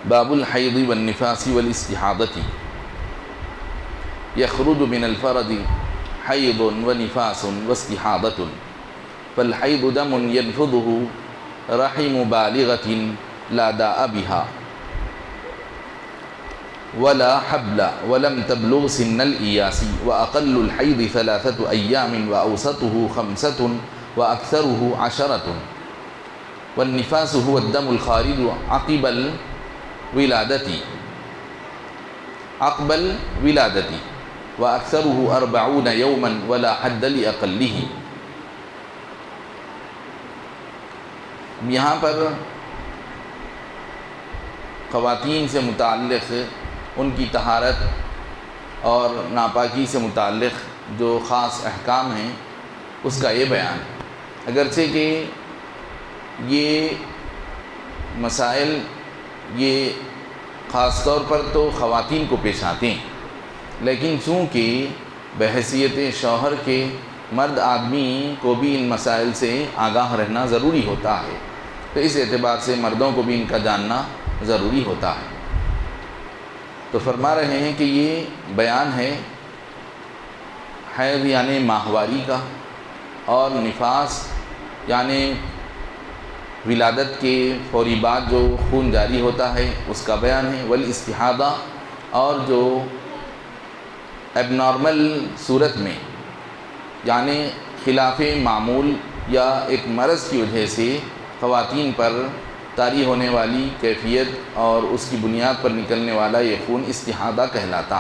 باب الحیض والنفاس والاستحاضة يخرج من الفرد حیض ونفاس واستحاضة فالحیض دم ينفضه رحم بالغة لا داء بها ولا حبل ولم تبلغ سن الإياس وأقل الحيض 3 أيام وأوسطه 5 وأكثره 10 والنفاس هو الدم الخارج عقب الولادة وأكثره 40 يوما ولا حد لأقله۔ یہاں پر خواتین سے متعلق ان کی طہارت اور ناپاکی سے متعلق جو خاص احکام ہیں اس کا یہ بیان، اگرچہ کہ یہ مسائل یہ خاص طور پر تو خواتین کو پیش آتے ہیں، لیکن چونکہ بحیثیت شوہر کے مرد آدمی کو بھی ان مسائل سے آگاہ رہنا ضروری ہوتا ہے، تو اس اعتبار سے مردوں کو بھی ان کا جاننا ضروری ہوتا ہے۔ تو فرما رہے ہیں کہ یہ بیان ہے حیض یعنی ماہواری کا، اور نفاس یعنی ولادت کے فوری بعد جو خون جاری ہوتا ہے اس کا بیان ہے، والاستحاضہ اور جو ایب نارمل صورت میں یعنی خلاف معمول یا ایک مرض کی وجہ سے خواتین پر طاری ہونے والی کیفیت اور اس کی بنیاد پر نکلنے والا یہ خون استحاضہ کہلاتا۔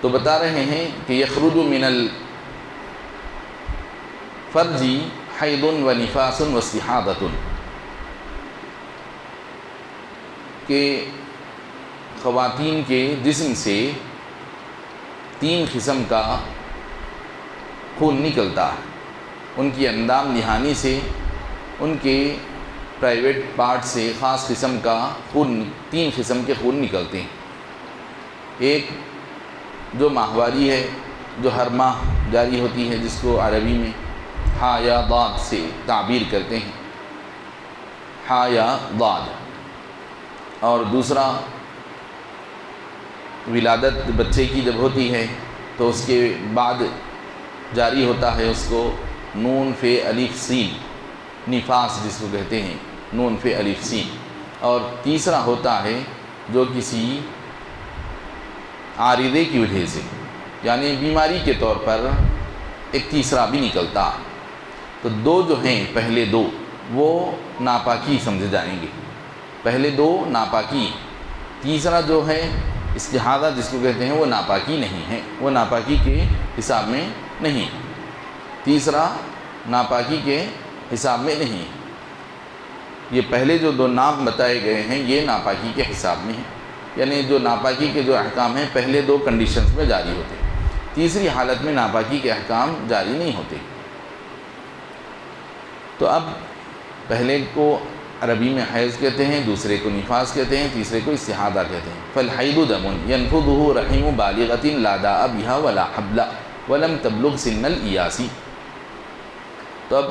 تو بتا رہے ہیں کہ یخرج من الفرج حیض و نفاس و استحاضۃ، کہ خواتین کے جسم سے 3 قسم کا خون نکلتا ہے، ان کی اندام نہانی سے، ان کے پرائیویٹ پارٹ سے خاص قسم کا خون، 3 قسم کے خون نکلتے ہیں۔ ایک جو ماہواری ہے، جو ہر ماہ جاری ہوتی ہے، جس کو عربی میں ہا یا ضاد سے تعبیر کرتے ہیں، ہا یا ضاد۔ اور دوسرا ولادت بچے کی جب ہوتی ہے تو اس کے بعد جاری ہوتا ہے، اس کو نون فے الف سین، نفاس جس کو کہتے ہیں، نون فے الف سین۔ اور تیسرا ہوتا ہے جو کسی عارضے کی وجہ سے یعنی بیماری کے طور پر ایک تیسرا بھی نکلتا۔ تو 2 جو ہیں، پہلے 2 وہ ناپاکی سمجھے جائیں گے، پہلے 2 ناپاکی، تیسرا جو ہے استحاضہ جس کو کہتے ہیں وہ ناپاکی نہیں ہے، وہ ناپاکی کے حساب میں نہیں، تیسرا ناپاکی کے حساب میں نہیں۔ یہ پہلے جو 2 نام بتائے گئے ہیں یہ ناپاکی کے حساب میں ہیں، یعنی جو ناپاکی کے جو احکام ہیں پہلے 2 کنڈیشنز میں جاری ہوتے ہیں، تیسری حالت میں ناپاکی کے احکام جاری نہیں ہوتے۔ تو اب پہلے کو عربی میں حیض کہتے ہیں، دوسرے کو نفاس کہتے ہیں، تیسرے کو استحاضہ کہتے ہیں۔ فالحیض دم ينفضه رحم بالغة لا داء بها ولا حبل ولم تبلغ سن الإياس۔ تو اب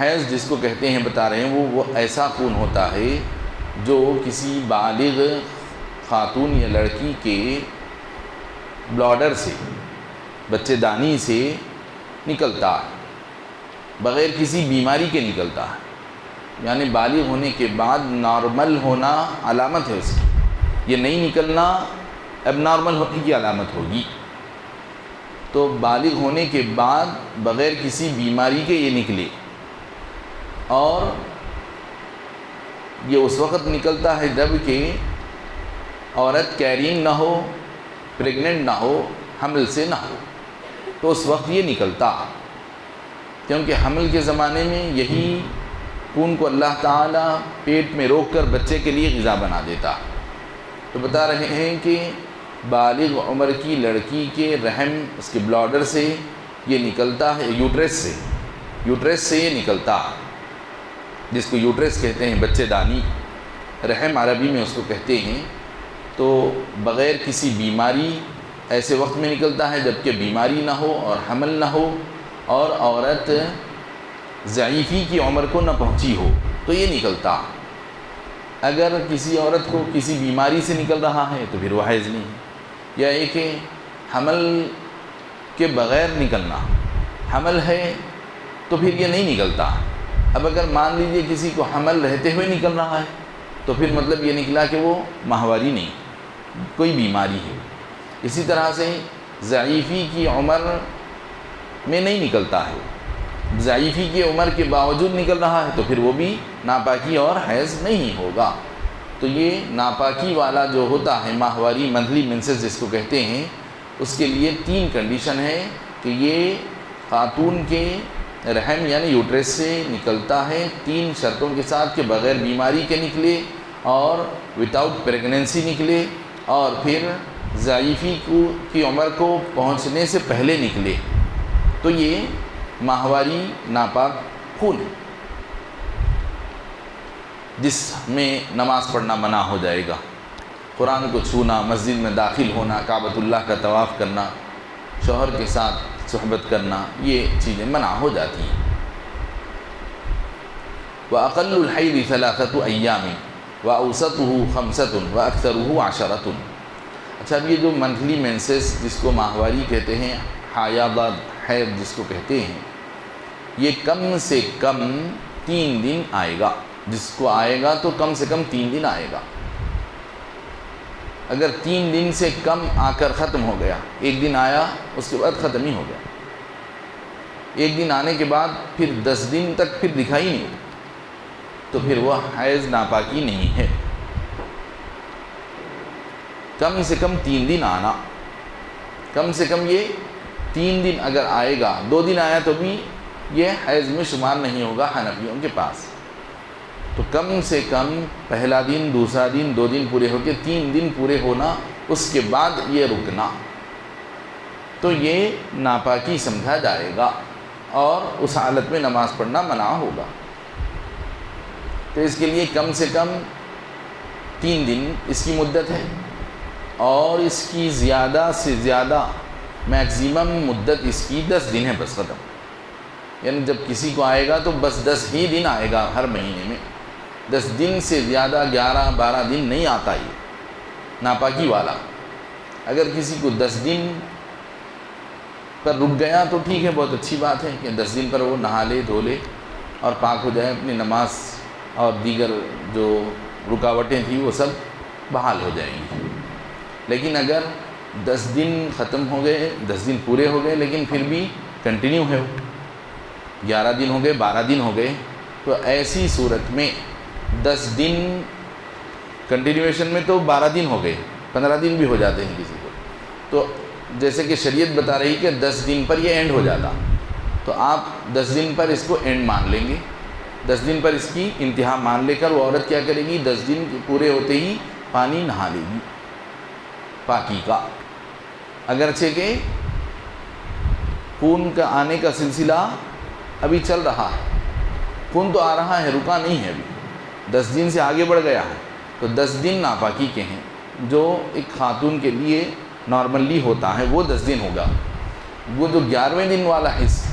حیض جس کو کہتے ہیں بتا رہے ہیں وہ ایسا خون ہوتا ہے جو کسی بالغ خاتون یا لڑکی کے بلاڈر سے، بچے دانی سے نکلتا ہے، بغیر کسی بیماری کے نکلتا ہے، یعنی بالغ ہونے کے بعد نارمل ہونا علامت ہے اس کی، یہ نہیں نکلنا اب نارمل ہونے کی علامت ہوگی۔ تو بالغ ہونے کے بعد بغیر کسی بیماری کے یہ نکلے، اور یہ اس وقت نکلتا ہے جب کہ عورت کیرینگ نہ ہو، پریگننٹ نہ ہو، حمل سے نہ ہو، تو اس وقت یہ نکلتا، کیونکہ حمل کے زمانے میں یہی خون کو اللہ تعالیٰ پیٹ میں روک کر بچے کے لیے غذا بنا دیتا۔ تو بتا رہے ہیں کہ بالغ عمر کی لڑکی کے رحم، اس کے بلاڈر سے یہ نکلتا ہے، یوٹرس سے یہ نکلتا، جس کو یوٹرس کہتے ہیں، بچے دانی، رحم عربی میں اس کو کہتے ہیں۔ تو بغیر کسی بیماری ایسے وقت میں نکلتا ہے جب کہ بیماری نہ ہو اور حمل نہ ہو اور عورت ضعیفی کی عمر کو نہ پہنچی ہو، تو یہ نکلتا۔ اگر کسی عورت کو کسی بیماری سے نکل رہا ہے تو پھر وہ حیض نہیں ہے، یا ایک ہے حمل کے بغیر نکلنا، حمل ہے تو پھر یہ نہیں نکلتا۔ اب اگر مان لیجئے کسی کو حمل رہتے ہوئے نکل رہا ہے تو پھر مطلب یہ نکلا کہ وہ ماہواری نہیں، کوئی بیماری ہے۔ اسی طرح سے ضعیفی کی عمر میں نہیں نکلتا ہے، ضعیفی کی عمر کے باوجود نکل رہا ہے تو پھر وہ بھی ناپاکی اور حیض نہیں ہوگا۔ تو یہ ناپاکی والا جو ہوتا ہے ماہواری منتھلی مینسز جس کو کہتے ہیں، اس کے لیے 3 کنڈیشن ہے کہ یہ خاتون کے رحم یعنی یوٹرس سے نکلتا ہے 3 شرطوں کے ساتھ کہ بغیر بیماری کے نکلے اور وداؤٹ پریگننسی نکلے اور پھر ضعیفی کی عمر کو پہنچنے سے پہلے نکلے، تو یہ ماہواری ناپاک خون ہے جس میں نماز پڑھنا منع ہو جائے گا، قرآن کو چھونا، مسجد میں داخل ہونا، کعبۃ اللہ کا طواف کرنا، شوہر کے ساتھ صحبت کرنا، یہ چیزیں منع ہو جاتی ہیں۔ وَأَقَلُّ الْحَيْضِ 3 أَيَّامٍ وَأَوْسَطُهُ 5 وَأَكْثَرُهُ 10۔ اچھا، اب یہ جو منتھلی مینسز جس کو ماہواری کہتے ہیں، حیض جس کو کہتے ہیں، یہ کم سے کم 3 دن آئے گا، جس کو آئے گا تو کم سے کم 3 دن آئے گا۔ اگر 3 دن سے کم آ کر ختم ہو گیا، 1 دن آیا اس کے بعد ختم ہی ہو گیا، 1 دن آنے کے بعد پھر 10 دن تک پھر دکھائی نہیں، تو پھر وہ حیض ناپاکی نہیں ہے۔ کم سے کم 3 دن آنا، کم سے کم یہ 3 دن اگر آئے گا، 2 دن آیا تو بھی یہ حیض میں شمار نہیں ہوگا حنفیوں کے پاس۔ تو کم سے کم پہلا دن، دوسرا دن، 2 دن پورے ہو کے 3 دن پورے ہونا، اس کے بعد یہ رکنا، تو یہ ناپاکی سمجھا جائے گا اور اس حالت میں نماز پڑھنا منع ہوگا۔ تو اس کے لیے کم سے کم 3 دن اس کی مدت ہے، اور اس کی زیادہ سے زیادہ میکزیمم مدت اس کی 10 دن ہے، بس ختم۔ یعنی جب کسی کو آئے گا تو بس 10 ہی دن آئے گا ہر مہینے میں، 10 دن سے زیادہ 11-12 دن نہیں آتا یہ ناپاکی والا۔ اگر کسی کو 10 دن پر رک گیا تو ٹھیک ہے، بہت اچھی بات ہے کہ 10 دن پر وہ نہا لے، دھو لے اور پاک ہو جائے، اپنی نماز اور دیگر جو رکاوٹیں تھیں وہ سب بحال ہو جائیں گی۔ لیکن اگر 10 دن ختم ہو گئے، 10 دن پورے ہو گئے لیکن پھر بھی کنٹینیو ہے، 11 دن ہو گئے، 12 دن ہو گئے، تو ایسی صورت میں 10 دن کنٹینیویشن میں تو 12 دن ہو گئے، 15 دن بھی ہو جاتے ہیں کسی کو، تو جیسے کہ شریعت بتا رہی کہ 10 دن پر یہ اینڈ ہو جاتا، تو آپ 10 دن پر اس کو اینڈ مان لیں گے، 10 دن پر اس کی انتہا مان لے کر وہ عورت کیا کرے گی، 10 دن پورے ہوتے ہی پانی نہا لے گی پاکی کا۔ اگرچہ کہ خون کا آنے کا سلسلہ ابھی چل رہا ہے، خون تو آ رہا ہے، رکا نہیں ہے ابھی، 10 دن سے آگے بڑھ گیا ہے، تو 10 دن ناپاکی کے ہیں، جو ایک خاتون کے لیے نارملی ہوتا ہے وہ 10 دن ہوگا۔ وہ جو 11ویں دن والا حصہ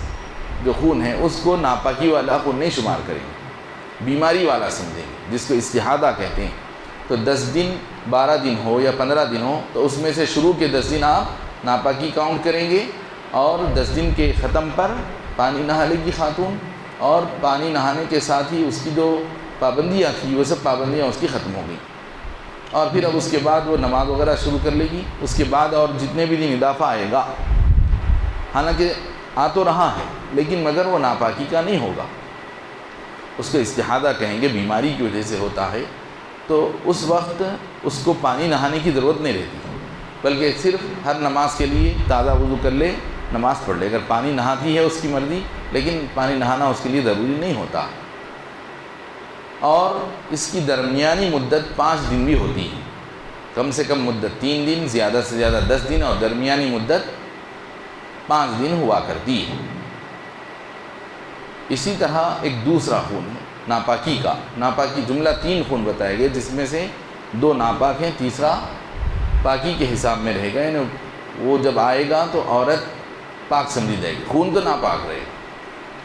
جو خون ہے اس کو ناپاکی والا خون نہیں شمار کریں گے، بیماری والا سمجھیں گے، جس کو استحاضہ کہتے ہیں۔ تو 10 دن 12 دن ہو یا 15 دن ہو تو اس میں سے شروع کے 10 دن آپ ناپاکی کاؤنٹ کریں گے، اور 10 دن کے ختم پر پانی نہا لے گی خاتون، اور پانی نہانے کے ساتھ ہی اس کی جو پابندیاں تھیں وہ سب پابندیاں اس کی ختم ہو گئیں، اور پھر اب اس کے بعد وہ نماز وغیرہ شروع کر لے گی۔ اس کے بعد اور جتنے بھی دن اضافہ آئے گا، حالانکہ آ تو رہا ہے لیکن مگر وہ ناپاکی کا نہیں ہوگا، اس کو استحاضہ کہیں گے، بیماری کی وجہ سے ہوتا ہے، تو اس وقت اس کو پانی نہانے کی ضرورت نہیں رہتی، بلکہ صرف ہر نماز کے لیے تازہ وضو کر لے، نماز پڑھ لے۔ اگر پانی نہاتی ہے اس کی مرضی، لیکن پانی نہانا اس کے لیے ضروری نہیں ہوتا۔ اور اس کی درمیانی مدت 5 دن بھی ہوتی ہے، کم سے کم مدت 3 دن، زیادہ سے زیادہ 10 دن، اور درمیانی مدت 5 دن ہوا کرتی ہے۔ اسی طرح ایک دوسرا خون ہے ناپاکی کا، ناپاکی جملہ 3 خون بتائے گئے، جس میں سے 2 ناپاک ہیں، تیسرا پاکی کے حساب میں رہے گا، یعنی وہ جب آئے گا تو عورت پاک سمجھی جائے گی، خون تو ناپاک رہے گا،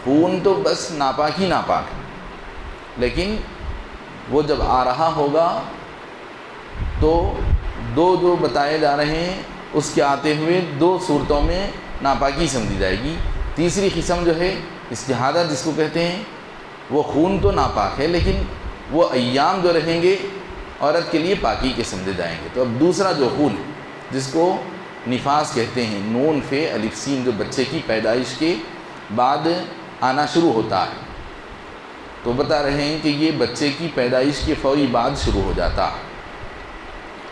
خون تو بس ناپاک ہی ناپاک ہے، لیکن وہ جب آ رہا ہوگا تو دو جو بتائے جا رہے ہیں اس کے آتے ہوئے دو صورتوں میں ناپاکی سمجھی جائے گی۔ تیسری قسم جو ہے استحاضہ جس کو کہتے ہیں، وہ خون تو ناپاک ہے لیکن وہ ایام جو رہیں گے عورت کے لیے پاکی کے سمجھے جائیں گے۔ تو اب دوسرا جو خون ہے جس کو نفاس کہتے ہیں، نون فے الف سین، جو بچے کی پیدائش کے بعد آنا شروع ہوتا ہے، تو بتا رہے ہیں کہ یہ بچے کی پیدائش کے فوری بعد شروع ہو جاتا ہے،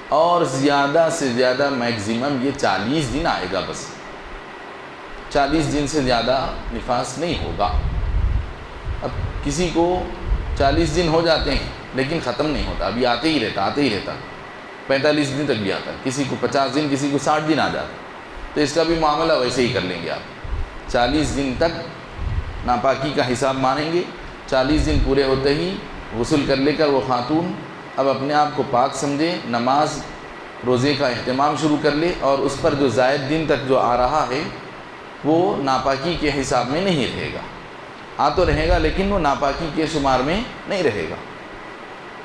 اور زیادہ سے زیادہ میکزیمم یہ 40 دن آئے گا، بس 40 دن سے زیادہ نفاس نہیں ہوگا۔ اب کسی کو 40 دن ہو جاتے ہیں لیکن ختم نہیں ہوتا، ابھی آتے ہی رہتا 45 دن تک بھی آتا ہے، کسی کو 50 دن، کسی کو 60 دن آ جاتا ہے، تو اس کا بھی معاملہ ویسے ہی کر لیں گے آپ۔ 40 دن تک ناپاکی کا حساب مانیں گے، 40 دن پورے ہوتے ہی غسل کر لے کر وہ خاتون اب اپنے آپ کو پاک سمجھے، نماز روزے کا اہتمام شروع کر لے، اور اس پر جو زائد دن تک جو آ رہا ہے وہ ناپاکی کے حساب میں نہیں رہے گا، آ تو رہے گا لیکن وہ ناپاکی کے شمار میں نہیں رہے گا،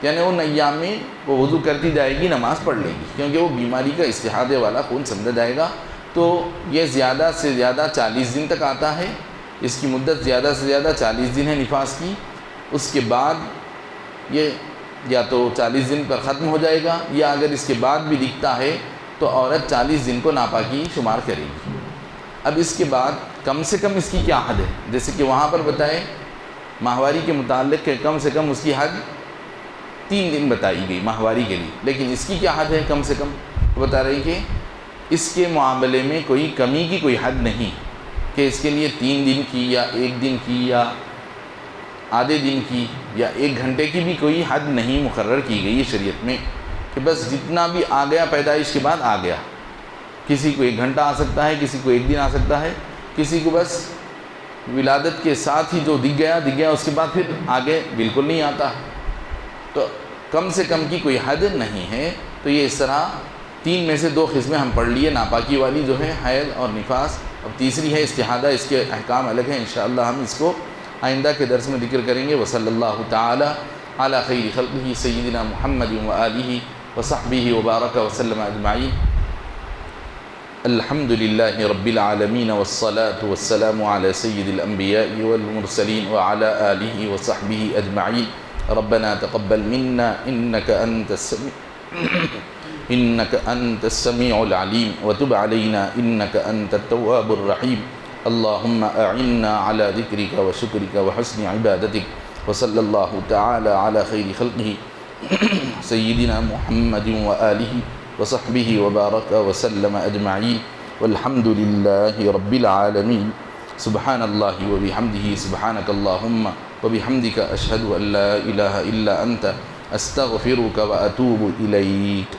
یعنی ان ایام میں وہ وضو کرتی جائے گی، نماز پڑھ لے گی، کیونکہ وہ بیماری کا استحاضے والا خون سمجھا جائے گا۔ تو یہ زیادہ سے زیادہ 40 دن تک آتا ہے، اس کی مدت زیادہ سے زیادہ 40 دن ہے نفاس کی، اس کے بعد یہ یا تو 40 دن پر ختم ہو جائے گا، یا اگر اس کے بعد بھی دکھتا ہے تو عورت 40 دن کو ناپاکی شمار کرے گی۔ اب اس کے بعد کم سے کم اس کی کیا حد ہے، جیسے کہ وہاں پر بتائے ماہواری کے متعلق کہ کم سے کم اس کی حد 3 دن بتائی گئی ماہواری کے لیے، لیکن اس کی کیا حد ہے کم سے کم؟ بتا رہے ہیں کہ اس کے معاملے میں کوئی کمی کی کوئی حد نہیں کہ اس کے لیے 3 دن کی یا 1 دن کی یا آدھے دن کی یا 1 گھنٹے کی بھی کوئی حد نہیں مقرر کی گئی ہے شریعت میں، کہ بس جتنا بھی آ گیا پیدائش کے بعد آ گیا۔ کسی کو 1 گھنٹہ آ سکتا ہے، کسی کو 1 دن آ سکتا ہے، کسی کو بس ولادت کے ساتھ ہی جو دکھ گیا اس کے بعد پھر آگے بالکل نہیں آتا۔ تو کم سے کم کی کوئی حد نہیں ہے۔ تو یہ اس طرح 3 میں سے 2 قسمیں ہم پڑھ لیے، ناپاکی والی جو ہے حیض اور نفاس، اب تیسری ہے استحاضہ، اس کے احکام الگ ہیں، انشاءاللہ ہم اس کو آئندہ کے درس میں ذکر کریں گے۔ وصلی اللہ تعالی علی خیر خلقہ سیدنا محمد وآلہ وصحبہ وبارک وسلم اجمعین۔ الحمد للہ رب العالمین والصلاة والسلام علی سید الانبیاء والمرسلین وعلی آلہ وصحبہ اجمعین۔ ربنا تقبل منا إنك أنت السميع العليم وتب علينا إنك أنت التواب الرحيم. اللهم أعنا على ذكرك وشكرك وحسن عبادتك. وصلى الله تعالى على خير خلقه سيدنا محمد وآله وصحبه وبارك وسلم أجمعين. والحمد لله رب العالمين. سبحان الله وبحمده سبحانك اللهم وبحمدك أشهد أن لا إله إلا أنت أستغفرك وأتوب إليك.